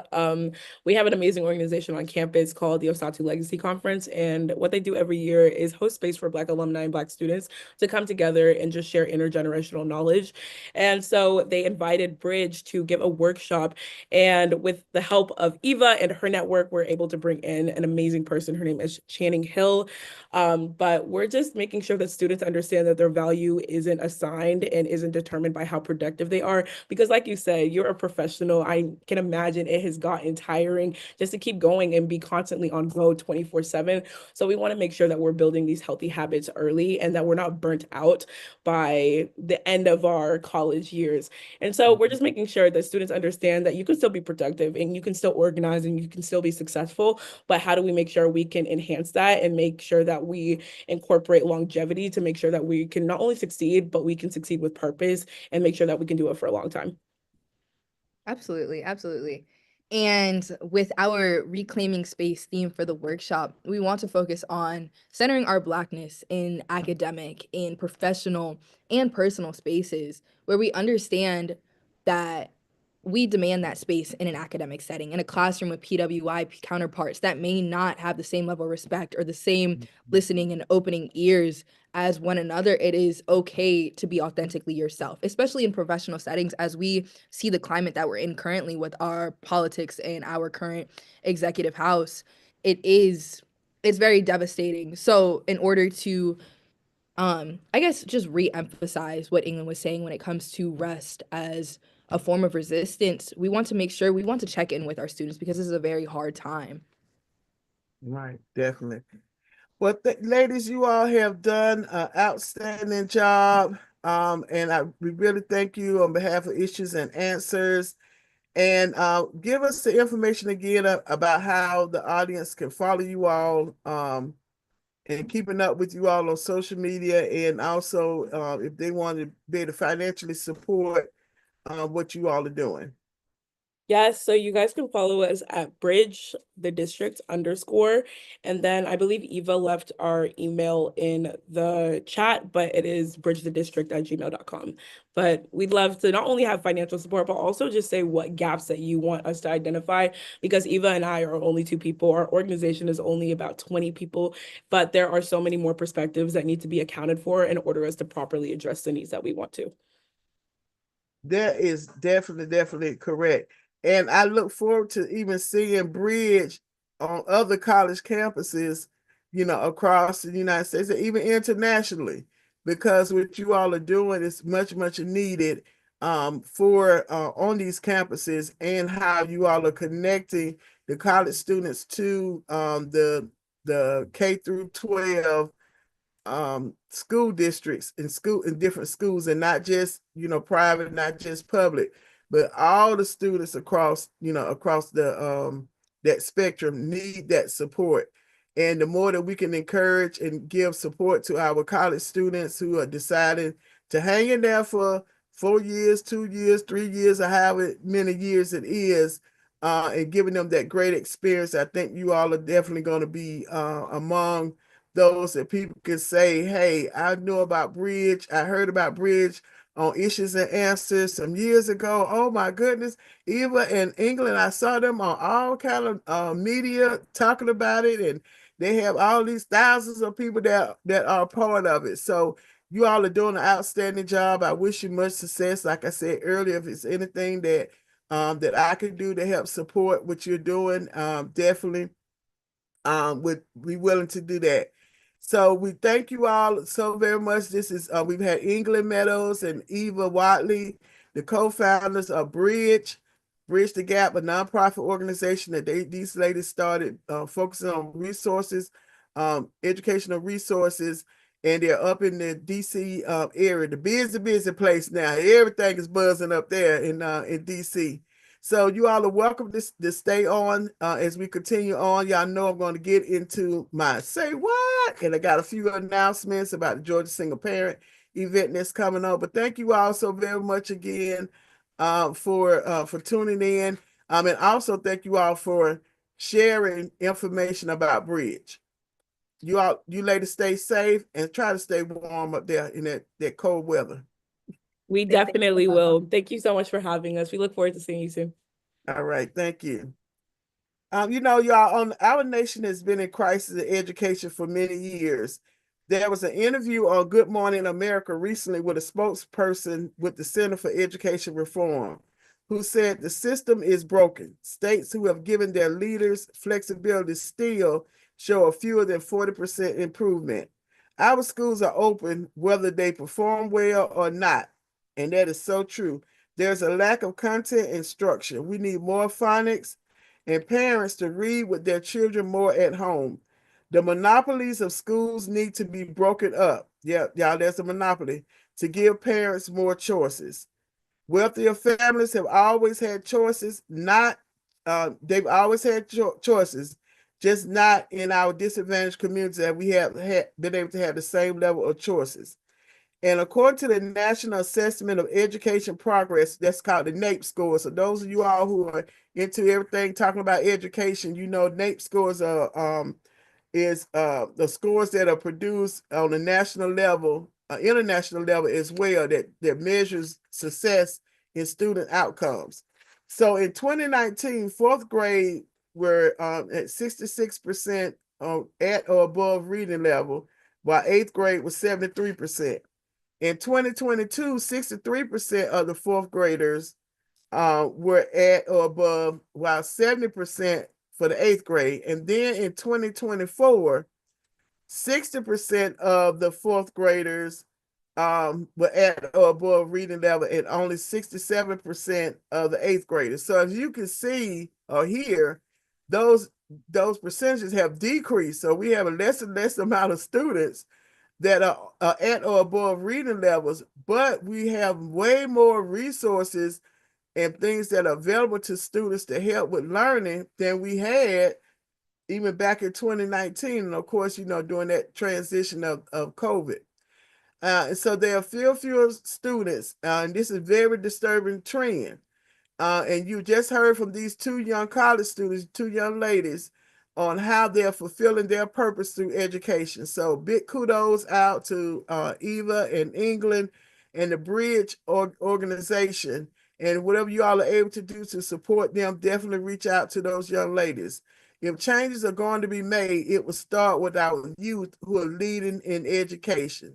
We have an amazing organization on campus called the Osatu Legacy Conference, and what they do every year is host space for Black alumni and Black students to come together and just share intergenerational knowledge. And so they invited Bridge to give a workshop, and with the help of Eva and her network, we're able to bring in an amazing person. Her name is Channing Hill. But we're just making sure that students understand that their value isn't assigned and isn't determined by how productive they are. Because like you said, you're a professional. I can imagine it has gotten tiring just to keep going and be constantly on go 24/7. So we want to make sure that we're building these healthy habits early and that we're not burnt out by the end of our college years. And so we're just making sure that students understand that you can still be productive and you can still organize and you can still be successful. But how do we make sure we can enhance that and make sure that we incorporate longevity to make sure that we can not only succeed, but we can succeed with purpose and make sure that we can do it for a long time. Absolutely, absolutely. And with our reclaiming space theme for the workshop, we want to focus on centering our Blackness in academic, in professional, and personal spaces where we understand that we demand that space in an academic setting, in a classroom with PWI counterparts that may not have the same level of respect or the same listening and opening ears as one another. It is okay to be authentically yourself, especially in professional settings, as we see the climate that we're in currently with our politics and our current executive house. It's very devastating. So in order to I guess just re-emphasize what England was saying when it comes to rest as a form of resistance, we want to make sure we want to check in with our students because this is a very hard time. Right, definitely. Well, ladies, you all have done an outstanding job. And we really thank you on behalf of Issues and Answers. And give us the information again about how the audience can follow you all and keeping up with you all on social media. And also, if they want to be able to financially support what you all are doing. Yes, so you guys can follow us at Bridge the District _, and then I believe Eva left our email in the chat, but it is bridgethedistrict@gmail.com. But we'd love to not only have financial support, but also just say what gaps that you want us to identify, because Eva and I are only 2 people. Our organization is only about 20 people, but there are so many more perspectives that need to be accounted for in order us to properly address the needs that we want to. That is definitely correct. And I look forward to even seeing Bridge on other college campuses, across the United States and even internationally, because what you all are doing is much needed for on these campuses, and how you all are connecting the college students to the K through 12 school districts in different schools, and not just private, not just public, but all the students across across the that spectrum need that support. And the more that we can encourage and give support to our college students who are deciding to hang in there for 4 years, 2 years, 3 years, or however many years it is, and giving them that great experience, I think you all are definitely going to be among those that people can say, hey, I know about Bridge. I heard about Bridge on Issues and Answers some years ago. Oh my goodness. Eva in England, I saw them on all kind of media talking about it, and they have all these thousands of people that are part of it. So you all are doing an outstanding job. I wish you much success. Like I said earlier, if it's anything that I can do to help support what you're doing, definitely would be willing to do that. So we thank you all so very much. This is we've had England Meadows and Eva Wadley, the co-founders of Bridge the Gap, a nonprofit organization that these ladies started focusing on resources, educational resources, and they're up in the DC area, the busy place now. Everything is buzzing up there in DC. So you all are welcome to stay on as we continue on. Y'all know I'm going to get into my say what, and I got a few announcements about the Georgia Single Parent event that's coming up. But thank you all so very much again for tuning in, and also thank you all for sharing information about Bridge. You ladies stay safe and try to stay warm up there in that cold weather. We definitely will. Thank you so much for having us. We look forward to seeing you soon. All right. Thank you. Y'all, our nation has been in crisis in education for many years. There was an interview on Good Morning America recently with a spokesperson with the Center for Education Reform, who said the system is broken. States who have given their leaders flexibility still show a fewer than 40% improvement. Our schools are open whether they perform well or not, and that is so true. There's a lack of content and structure. We need more phonics and parents to read with their children more at home. The monopolies of schools need to be broken up. Yeah, y'all, there's a monopoly to give parents more choices. Wealthier families have always had choices, they've always had choices, just not in our disadvantaged communities that we have been able to have the same level of choices. And according to the National Assessment of Education Progress, that's called the NAEP score. So those of you all who are into everything talking about education, NAEP scores are the scores that are produced on a national level, international level as well, that measures success in student outcomes. So in 2019, fourth grade were at 66% at or above reading level, while eighth grade was 73%. In 2022, 63% of the fourth graders were at or above, while 70% for the eighth grade. And then in 2024, 60% of the fourth graders were at or above reading level, and only 67% of the eighth graders. So as you can see or hear, those percentages have decreased. So we have a less and less amount of students that are at or above reading levels, but we have way more resources and things that are available to students to help with learning than we had even back in 2019. And of course, during that transition of COVID. And so there are fewer students, and this is a very disturbing trend. And you just heard from these two young college students, two young ladies, on how they're fulfilling their purpose through education. So big kudos out to Eva in England and the Bridge organization. And whatever you all are able to do to support them, definitely reach out to those young ladies. If changes are going to be made, it will start with our youth who are leading in education.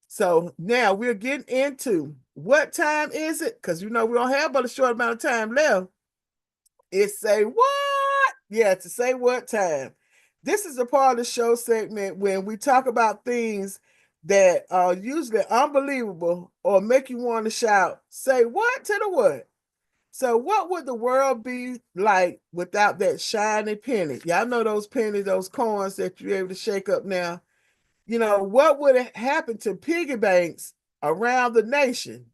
So now we're getting into what time is it? Because we don't have but a short amount of time left. It's say what? Yeah, to say what time. This is a part of the show segment when we talk about things that are usually unbelievable or make you want to shout, say what to the what? So what would the world be like without that shiny penny? Y'all know those pennies, those coins that you're able to shake up now. What would happen to piggy banks around the nation?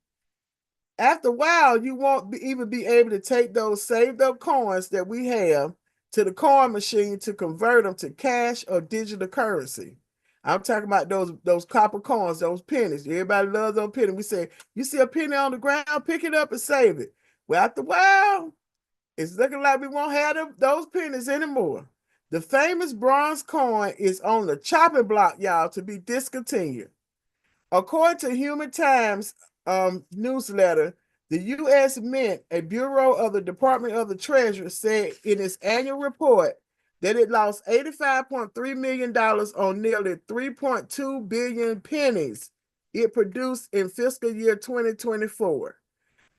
After a while, you won't even be able to take those saved up coins that we have to the coin machine to convert them to cash or digital currency. I'm talking about those copper coins, those pennies. Everybody loves those pennies. We say, you see a penny on the ground, pick it up and save it. Well, after a while, it's looking like we won't have those pennies anymore. The famous bronze coin is on the chopping block, y'all, to be discontinued. According to Human Times newsletter, the U.S. Mint, a bureau of the Department of the Treasury, said in its annual report that it lost $85.3 million on nearly 3.2 billion pennies it produced in fiscal year 2024.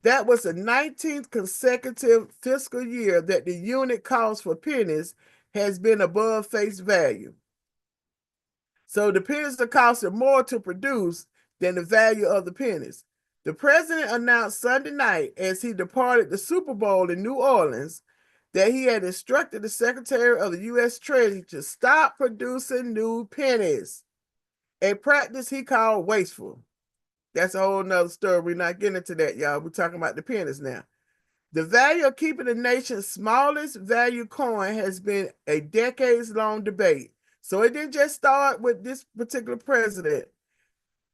That was the 19th consecutive fiscal year that the unit cost for pennies has been above face value. So the pennies are costing more to produce than the value of the pennies. The president announced Sunday night as he departed the Super Bowl in New Orleans that he had instructed the Secretary of the U.S. Treasury to stop producing new pennies, a practice he called wasteful. That's a whole nother story. We're not getting into that, y'all. We're talking about the pennies now. The value of keeping the nation's smallest value coin has been a decades-long debate. So it didn't just start with this particular president.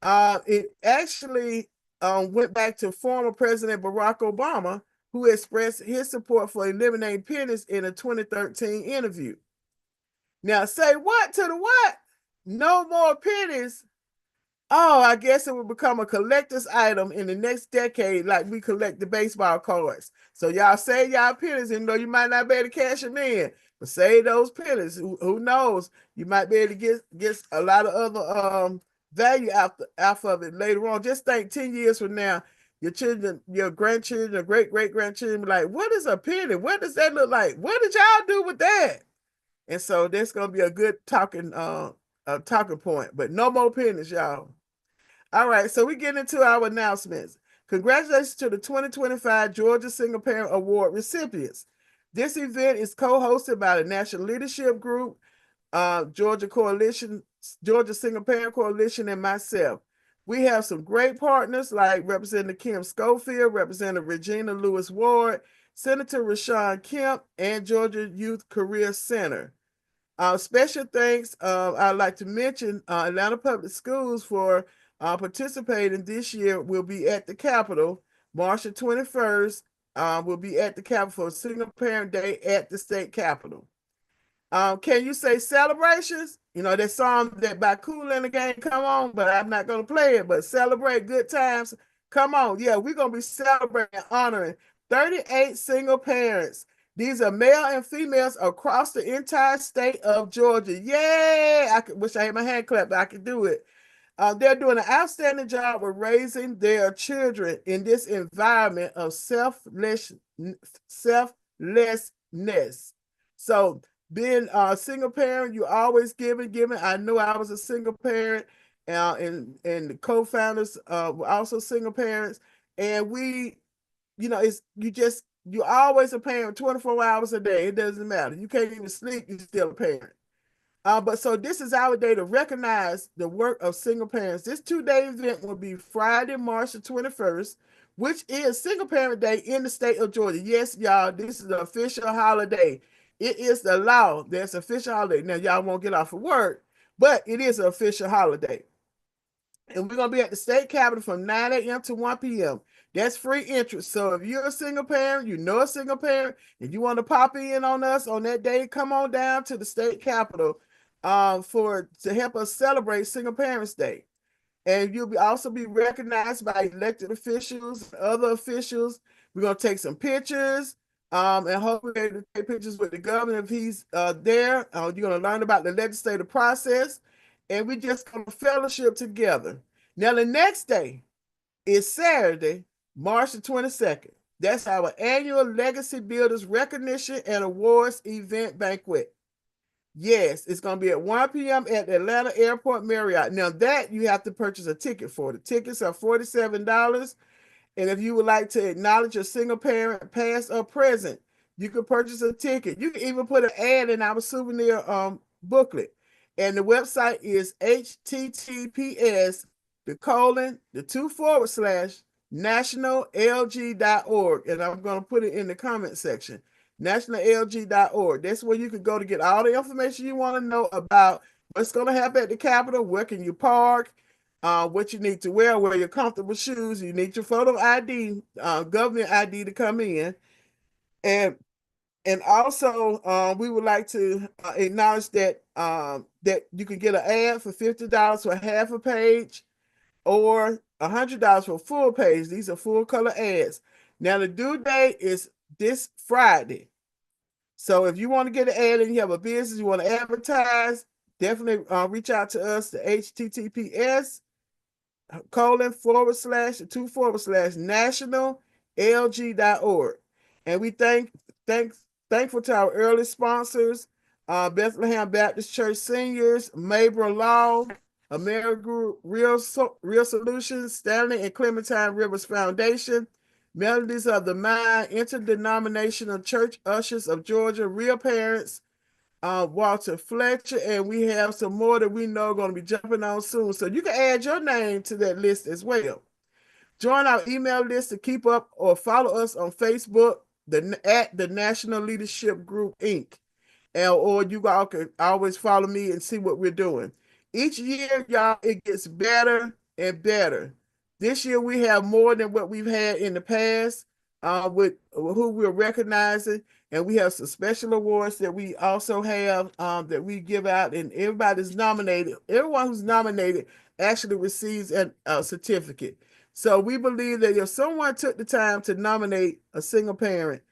It actually went back to former President Barack Obama, who expressed his support for eliminating pennies in a 2013 interview. Now, say what to the what? No more pennies. Oh, I guess it will become a collector's item in the next decade, like we collect the baseball cards. So y'all save y'all pennies, and you might not be able to cash them in, but save those pennies. Who knows? You might be able to get a lot of other value out of it later on. Just think 10 years from now, your children, your grandchildren, your great-great-grandchildren be like, what is a penny? What does that look like? What did y'all do with that? And so that's gonna be a good talking point. But no more pennies, y'all. All right, so we get into our announcements. Congratulations to the 2025 Georgia Single Parent Award recipients. This event is co-hosted by the National Leadership Group, Georgia Single Parent Coalition, and myself. We have some great partners like Representative Kim Schofield, Representative Regina Lewis Ward, Senator Rashawn Kemp, and Georgia Youth Career Center. Special thanks, I'd like to mention Atlanta Public Schools for participating this year. Will be at the Capitol, March 21st. We'll be at the Capitol for Single Parent Day at the State Capitol. Can you say celebrations? That song that by Kool and the Gang, come on, but I'm not going to play it, but celebrate good times. Come on. Yeah, we're going to be celebrating, honoring 38 single parents. These are male and females across the entire state of Georgia. Yay! I wish I had my hand clapped, but I could do it. They're doing an outstanding job with raising their children in this environment of selflessness. So being a single parent, you always giving. I know I was a single parent, and the co-founders were also single parents. And we, you always a parent 24 hours a day. It doesn't matter. You can't even sleep, you're still a parent. But so this is our day to recognize the work of single parents. This 2-day event will be Friday, March 21st, which is Single Parent Day in the state of Georgia. Yes, y'all, this is the official holiday. It is the law. That's official holiday. Now, y'all won't get off of work, but it is an official holiday. And we're going to be at the state capitol from 9 a.m. to 1 p.m. That's free entrance. So if you're a single parent, you know a single parent, and you want to pop in on us on that day, come on down to the state capitol to help us celebrate Single Parents Day. And you'll also be recognized by elected officials, other officials. We're gonna take some pictures, and hopefully to take pictures with the governor if he's there. You're gonna learn about the legislative process, and we just come fellowship together. Now the next day is Saturday, March the 22nd. That's our annual Legacy Builders Recognition and Awards event banquet. Yes, it's going to be at 1 p.m. at the Atlanta Airport Marriott. Now that you have to purchase a ticket for. The tickets are $47. And if you would like to acknowledge a single parent, past or present, you can purchase a ticket. You can even put an ad in our souvenir booklet. And the website is https://nationallg.org. And I'm going to put it in the comment section. nationallg.org. That's where you can go to get all the information you want to know about what's going to happen at the Capitol, where can you park, what you need to wear your comfortable shoes. You need your photo ID, government ID to come in. And also, we would like to acknowledge that that you can get an ad for $50 for half a page or $100 for a full page. These are full color ads. Now, the due date is this Friday. So if you want to get an ad and you have a business, you want to advertise, definitely reach out to us, the https://nationallg.org. And we thankful to our early sponsors, Bethlehem Baptist Church Seniors, Mabra Law, America Real Solutions, Stanley and Clementine Rivers Foundation, Melodies of the Mind, Interdenominational Church Ushers of Georgia, Real Parents, Walter Fletcher, and we have some more that we know are going to be jumping on soon. So you can add your name to that list as well. Join our email list to keep up or follow us on Facebook at the National Leadership Group, Inc. Or you all can always follow me and see what we're doing. Each year, y'all, it gets better and better. This year, we have more than what we've had in the past with who we're recognizing. And we have some special awards that we also have that we give out. And everybody's nominated. Everyone who's nominated actually receives a certificate. So we believe that if someone took the time to nominate a single parent,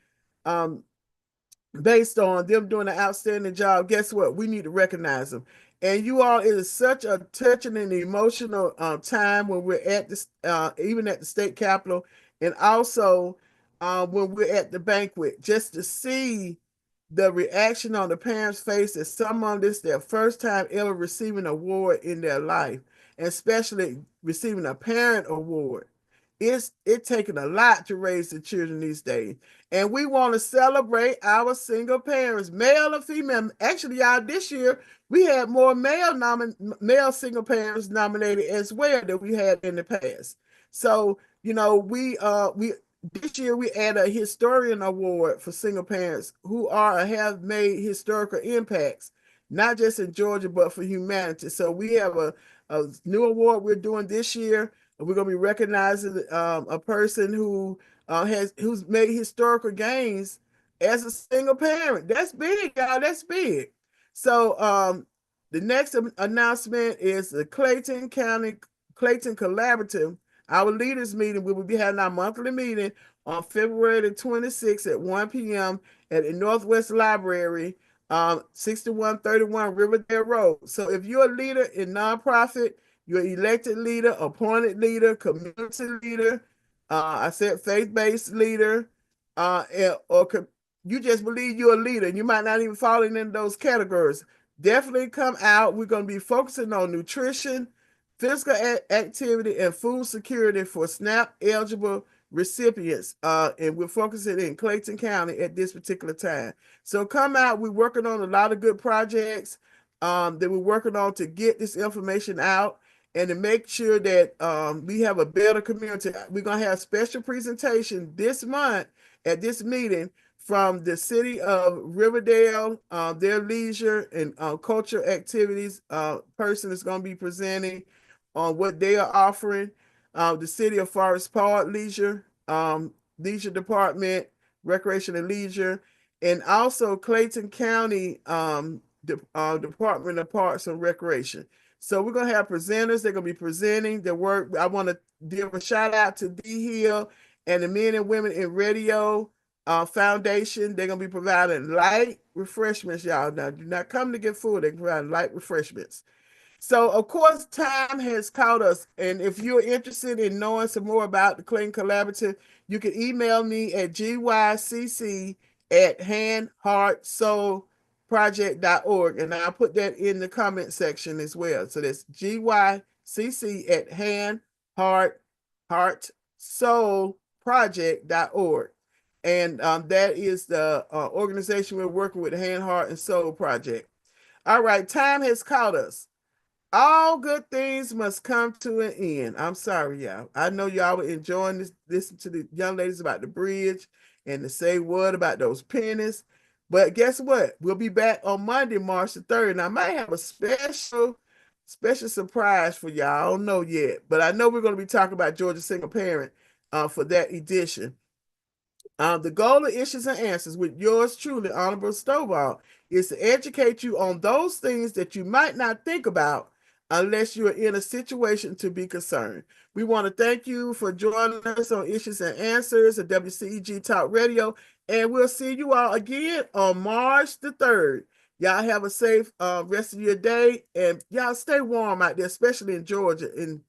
based on them doing an outstanding job, guess what? We need to recognize them. And you all, it is such a touching and emotional time when we're at this, even at the state capitol, and also when we're at the banquet, just to see the reaction on the parents' face as some of this their first time ever receiving an award in their life, and especially receiving a parent award. It's taking a lot to raise the children these days. And we want to celebrate our single parents, male or female. Actually, y'all, this year we had more male single parents nominated as well than we had in the past. So, you know, we this year we added a historian award for single parents who have made historical impacts, not just in Georgia, but for humanity. So we have a new award we're doing this year. We're going to be recognizing a person who's made historical gains as a single parent. That's big, y'all. That's big. So the next announcement is the Clayton Collaborative, our leaders meeting. We will be having our monthly meeting on February the 26th at 1 p.m. at the Northwest Library, 6131 Riverdale Road. So if you're a leader in nonprofit, you're an elected leader, appointed leader, community leader, I said faith-based leader, or you just believe you're a leader and you might not even fall in those categories. Definitely come out. We're going to be focusing on nutrition, physical activity, and food security for SNAP eligible recipients. And we're focusing in Clayton County at this particular time. So come out. We're working on a lot of good projects that we're working on to get this information out and to make sure that we have a better community. We're going to have a special presentation this month at this meeting from the city of Riverdale, their leisure and culture activities person is going to be presenting on what they are offering. The city of Forest Park Leisure Leisure Department, Recreation and Leisure, and also Clayton County Department of Parks and Recreation. So we're gonna have presenters. They're gonna be presenting their work. I want to give a shout out to D Hill and the Men and Women in Radio Foundation. They're gonna be providing light refreshments, y'all. Now, do not come to get food. They're providing light refreshments. So, of course, time has caught us. And if you're interested in knowing some more about the Clayton Collaborative, you can email me at gycc@handheartsoulproject.org. And I'll put that in the comment section as well. So that's gycc@handheartsoulproject.org. And that is the organization we're working with, Hand, Heart, and Soul Project. All right, time has caught us. All good things must come to an end. I'm sorry, y'all. I know y'all were enjoying this, listen to the young ladies about the bridge and to say what about those pennies. But guess what? We'll be back on Monday, March the 3rd. And I might have a special surprise for y'all. I don't know yet. But I know we're going to be talking about Georgia Single Parent for that edition. The goal of Issues and Answers with yours truly, Honorable Stovall, is to educate you on those things that you might not think about unless you are in a situation to be concerned. We want to thank you for joining us on Issues and Answers at WCEG Talk Radio, and we'll see you all again on March the 3rd. Y'all have a safe rest of your day, and y'all stay warm out there, especially in Georgia, and